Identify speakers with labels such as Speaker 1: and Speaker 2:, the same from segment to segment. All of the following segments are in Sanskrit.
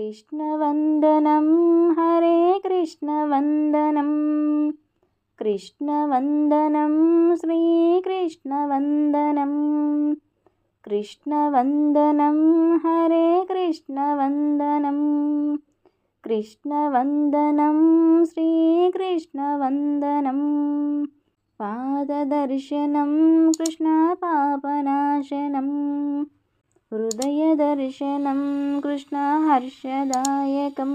Speaker 1: कृष्णवन्दनं हरे कृष्णवन्दनं कृष्णवन्दनं श्रीकृष्णवन्दनं कृष्णवन्दनं हरे कृष्णवन्दनं कृष्णवन्दनं श्रीकृष्णवन्दनं पाददर्शनं कृष्णपापनाशनं हृदयदर्शनं कृष्णहर्षदायकं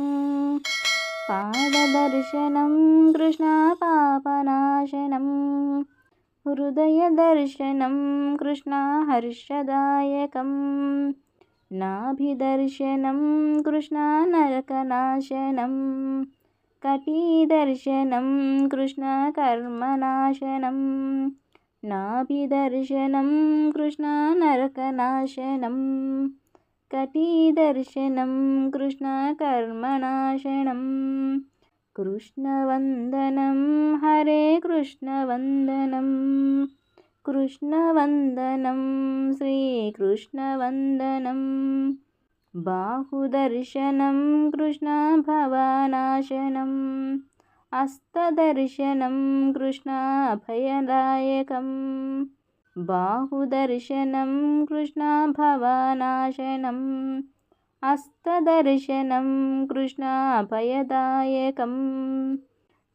Speaker 1: पाददर्शनं कृष्णपापनाशनं हृदयदर्शनं कृष्णहर्षदायकं नाभिदर्शनं कृष्णनरकनाशनं कटिदर्शनं कृष्णकर्मनाशनं नाभिदर्शनं कृष्णनरकनाशनं कटिदर्शनं कृष्णकर्मनाशनं कृष्णवन्दनं हरे कृष्णवन्दनं कृष्णवन्दनं श्रीकृष्णवन्दनं बाहुदर्शनं कृष्णभवनाशनं हस्तदर्शनं कृष्णाभयदायकं बाहुदर्शनं कृष्णभवनाशनं हस्तदर्शनं कृष्णाभयदायकं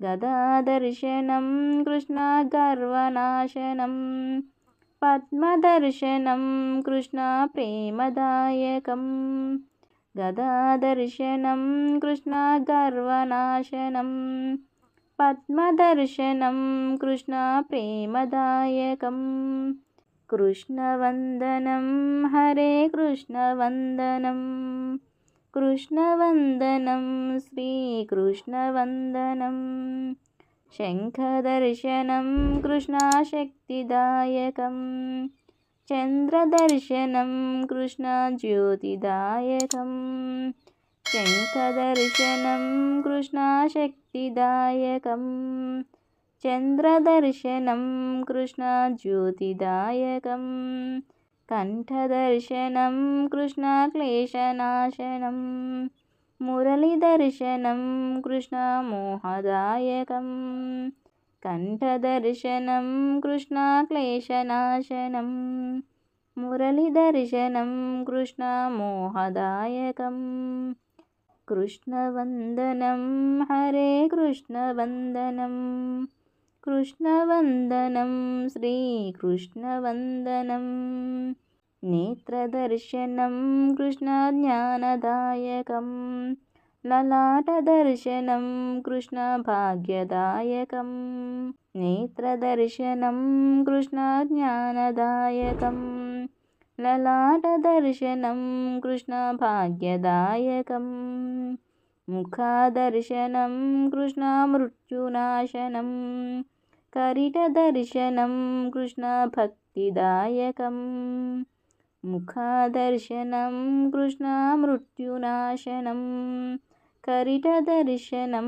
Speaker 1: गदादर्शनं कृष्णगर्वनाशनं पद्मदर्शनं कृष्णप्रेमदायकं गदादर्शनं कृष्णगर्वनाशनं पद्मदर्शनं कृष्णप्रेमदायकं कृष्णवन्दनं हरे कृष्णवन्दनं कृष्णवन्दनं श्रीकृष्णवन्दनं शङ्खदर्शनं कृष्णशक्तिदायकं चन्द्रदर्शनं कृष्णज्योतिदायकं शङ्खदर्शनं कृष्णशक्तिदायकं चन्द्रदर्शनं कृष्णज्योतिदायकं कण्ठदर्शनं कृष्णक्लेशनाशनं मुरलीदर्शनं कृष्णमोहदायकं कण्ठदर्शनं कृष्णक्लेशनाशनं मुरलीदर्शनं कृष्णमोहदायकं कृष्णवन्दनं हरे कृष्णवन्दनं कृष्णवन्दनं श्रीकृष्णवन्दनं नेत्रदर्शनं कृष्णज्ञानदायकं ललाटदर्शनं कृष्णभाग्यदायकं नेत्रदर्शनं कृष्णज्ञानदायकं ललाटदर्शनं कृष्णभाग्यदायकं मुखादर्शनं कृष्णमृत्युनाशनं करिटदर्शनं कृष्णभक्तिदायकं मुखादर्शनं कृष्णमृत्युनाशनं करिटदर्शनं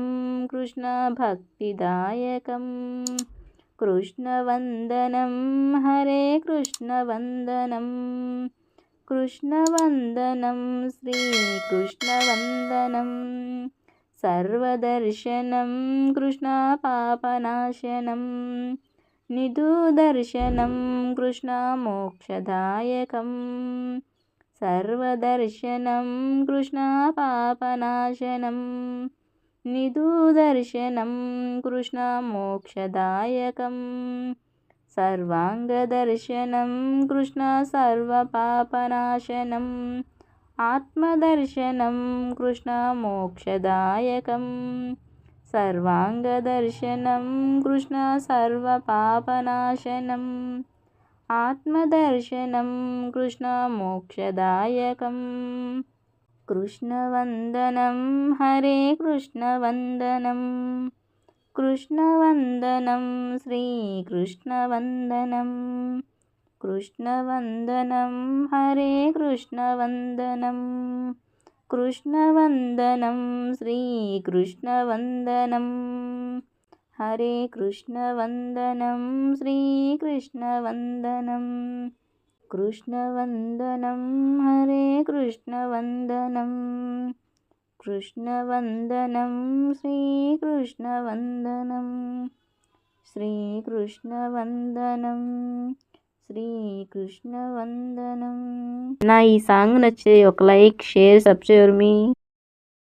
Speaker 1: कृष्णभक्तिदायकं कृष्णवन्दनं हरे कृष्णवन्दनं कृष्णवन्दनं श्रीकृष्णवन्दनं सर्वदर्शनं कृष्णपापनाशनं निधुदर्शनं कृष्णमोक्षदायकं सर्वदर्शनं कृष्णपापनाशनं निधुदर्शनं कृष्णमोक्षदायकं सर्वाङ्गदर्शनं कृष्णसर्वपापनाशनम् आत्मदर्शनं कृष्णमोक्षदायकं सर्वाङ्गदर्शनं कृष्णसर्वपापनाशनम् आत्मदर्शनं कृष्णमोक्षदायकं कृष्णवन्दनं हरे कृष्णवन्दनं कृष्णवन्दनं श्रीकृष्णवन्दनं कृष्णवन्दनं हरे कृष्णवन्दनं कृष्णवन्दनं श्रीकृष्णवन्दनं हरे कृष्णवन्दनं श्रीकृष्णवन्दनं कृष्णवन्दनं हरे कृष्णवन्दनं కృష్ణవందనం శ్రీకృష్ణవందనం శ్రీకృష్ణవందనం శ్రీకృష్ణవందనం. నా ఈ సాంగ్ నచ్చితే ఒక లైక్, షేర్, సబ్స్క్రైబ్ మీ.